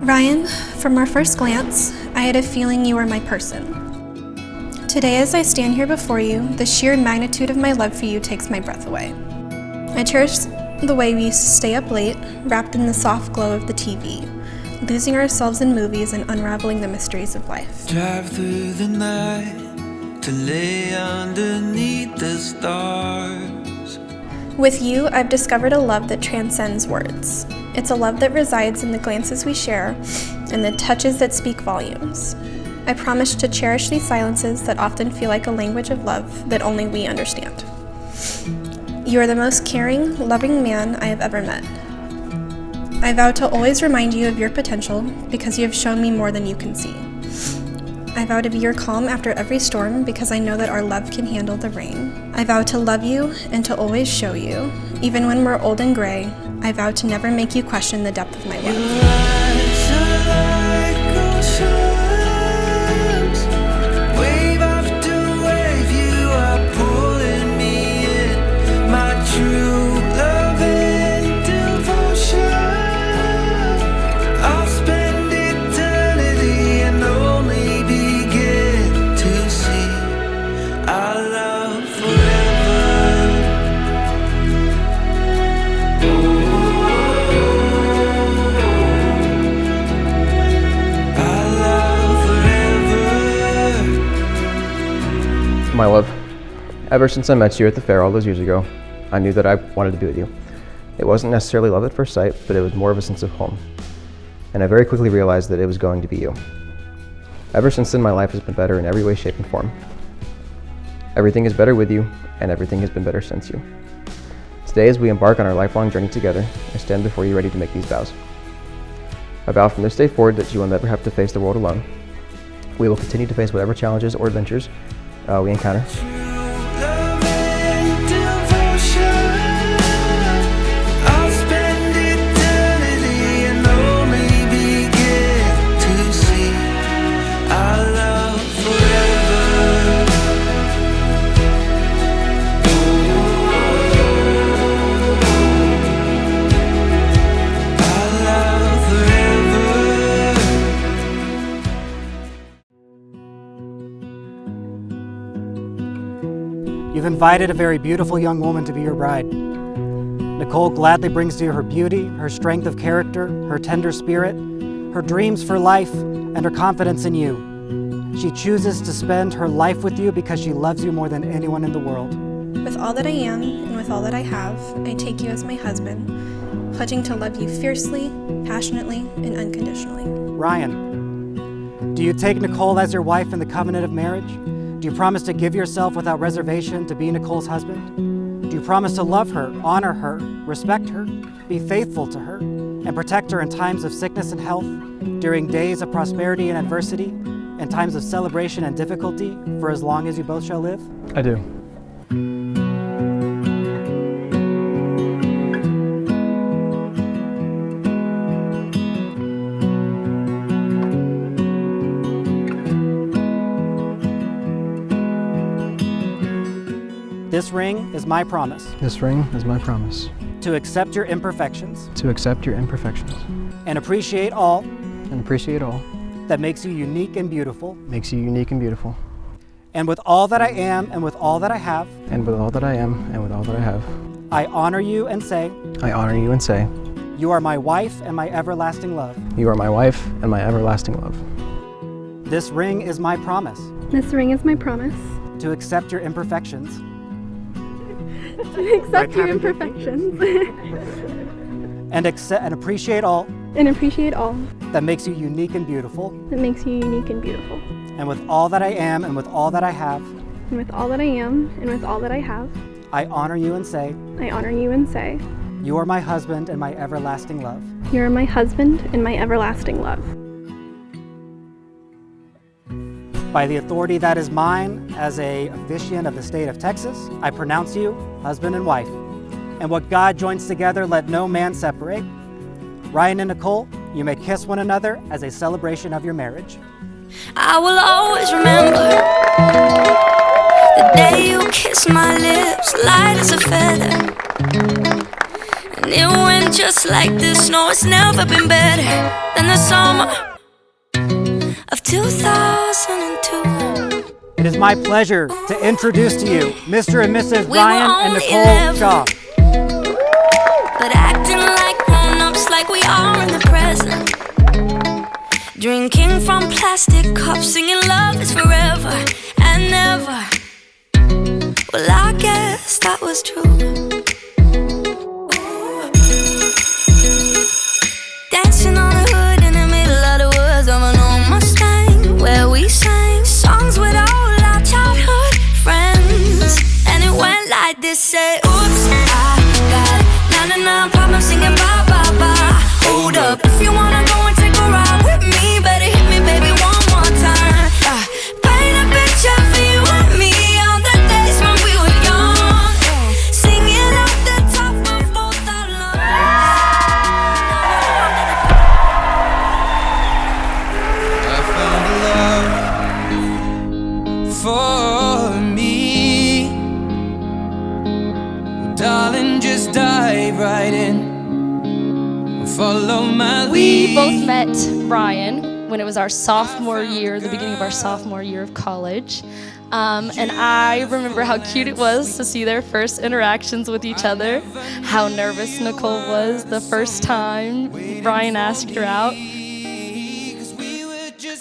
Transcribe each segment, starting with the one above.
Ryan, from our first glance, I had a feeling you were my person. Today, as I stand here before you, the sheer magnitude of my love for you takes my breath away. I cherish the way we used to stay up late, wrapped in the soft glow of the TV, losing ourselves in movies and unraveling the mysteries of life. Drive through the night to lay underneath the stars. With you, I've discovered a love that transcends words. It's a love that resides in the glances we share and the touches that speak volumes. I promise to cherish these silences that often feel like a language of love that only we understand. You are the most caring, loving man I have ever met. I vow to always remind you of your potential because you have shown me more than you can see. I vow to be your calm after every storm because I know that our love can handle the rain. I vow to love you and to always show you, even when we're old and gray. I vow to never make you question the depth of my love. My love, ever since I met you at the fair all those years ago, I knew that I wanted to be with you. It wasn't necessarily love at first sight, but it was more of a sense of home. And I very quickly realized that it was going to be you. Ever since then, my life has been better in every way, shape, and form. Everything is better with you, and everything has been better since you. Today, as we embark on our lifelong journey together, I stand before you ready to make these vows. I vow from this day forward that you will never have to face the world alone. We will continue to face whatever challenges or adventures we encounter. You've invited a very beautiful young woman to be your bride. Nicole gladly brings to you her beauty, her strength of character, her tender spirit, her dreams for life, and her confidence in you. She chooses to spend her life with you because she loves you more than anyone in the world. With all that I am and with all that I have, I take you as my husband, pledging to love you fiercely, passionately, and unconditionally. Ryan, do you take Nicole as your wife in the covenant of marriage? Do you promise to give yourself without reservation to be Nicole's husband? Do you promise to love her, honor her, respect her, be faithful to her, and protect her in times of sickness and health, during days of prosperity and adversity, and times of celebration and difficulty, for as long as you both shall live? I do. This ring is my promise. This ring is my promise. To accept your imperfections. To accept your imperfections. And appreciate all. And appreciate all. That makes you unique and beautiful. Makes you unique and beautiful. And with all that I am and with all that I have. And with all that I am and with all that I have. I honor you and say. I honor you and say. You are my wife and my everlasting love. You are my wife and my everlasting love. This ring is my promise. This ring is my promise. To accept your imperfections. To accept your imperfections. and appreciate all. And appreciate all. That makes you unique and beautiful. That makes you unique and beautiful. And with all that I am and with all that I have. And with all that I am and with all that I have. I honor you and say. I honor you and say. You are my husband and my everlasting love. You are my husband and my everlasting love. By the authority that is mine as a officiant of the state of Texas, I pronounce you husband and wife. And what God joins together, let no man separate. Ryan and Nicole, you may kiss one another as a celebration of your marriage. I will always remember the day you kissed my lips, light as a feather. And And it went just like this. No, it's never been better than the summer of 2002. It is my pleasure to introduce to you Mr. and Mrs. We Ryan were and only Nicole 11. Shaw. But acting like grown-ups, like we are in the present. Drinking from plastic cups, singing love is forever and never. Well, I guess that was true. Dancing on the hood in the middle of the woods of an old Mustang, where we sang songs with all our childhood friends. And it went like this, say, oops, I got 99 problems singing bye, bye, bye. Hold up, if you wanna go and take a ride with me, better hit me, baby, one more time. Paint a picture for you and me on the days when we were young, singing at the top of both our lungs. I found a love for me. Darling, just dive right in. Follow my lead. We both met Ryan when it was our sophomore year, the beginning of our sophomore year of college. And I remember how cute it was to see their first interactions with each other, how nervous Nicole was the first time Ryan asked her out.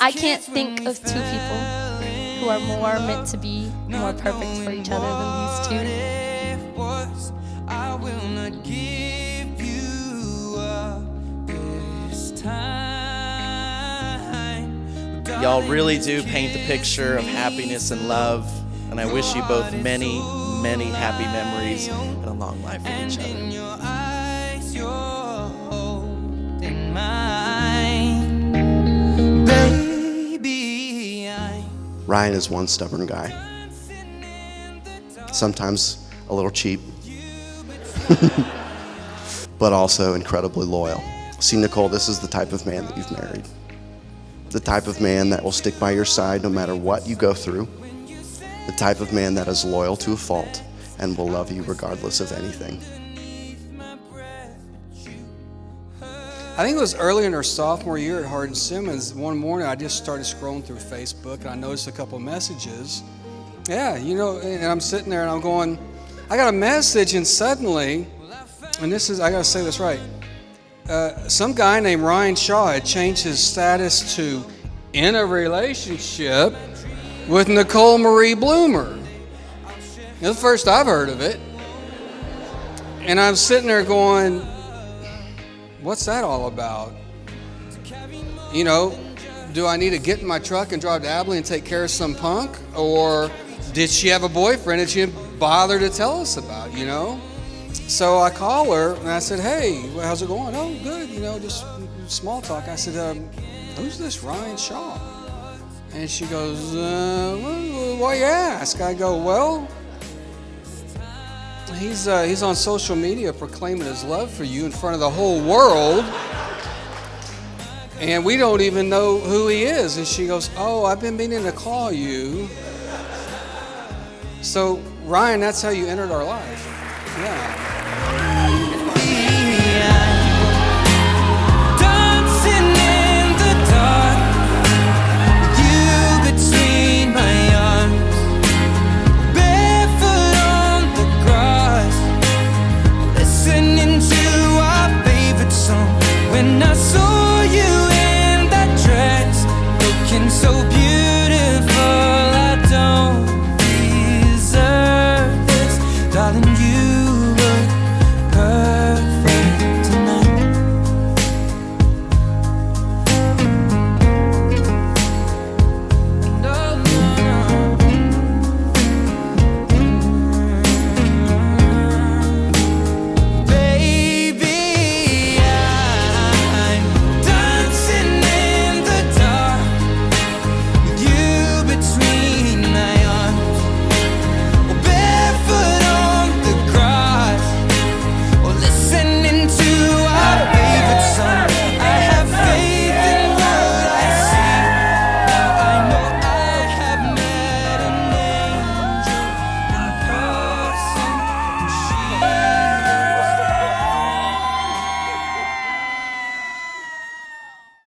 I can't think of two people who are more meant to be, more perfect for each other than these two. I will not give you up this time. Y'all really do paint the picture of happiness and love, and I wish you both many, many happy memories and a long life with each other. In your eyes, you're holding mine. Baby, Ryan is one stubborn guy. Sometimes a little cheap, but also incredibly loyal. See, Nicole, this is the type of man that you've married. The type of man that will stick by your side no matter what you go through. The type of man that is loyal to a fault and will love you regardless of anything. I think it was early in our sophomore year at Hardin Simmons. One morning I just started scrolling through Facebook and I noticed a couple messages. Yeah, you know, and I'm sitting there and I'm going, I got a message, and suddenly, and this is, I gotta say this right, some guy named Ryan Shaw had changed his status to in a relationship with Nicole Marie Bloomer. It's the first I've heard of it. And I'm sitting there going, what's that all about? You know, do I need to get in my truck and drive to Abilene and take care of some punk? Or did she have a boyfriend that she didn't bother to tell us about, you know? So I call her and I said, hey, how's it going? Oh, good, you know, just small talk. I said, who's this Ryan Shaw? And she goes, why you ask? I go, well, he's on social media proclaiming his love for you in front of the whole world. And we don't even know who he is. And she goes, oh, I've been meaning to call you. So, Ryan, that's how you entered our life. Yeah.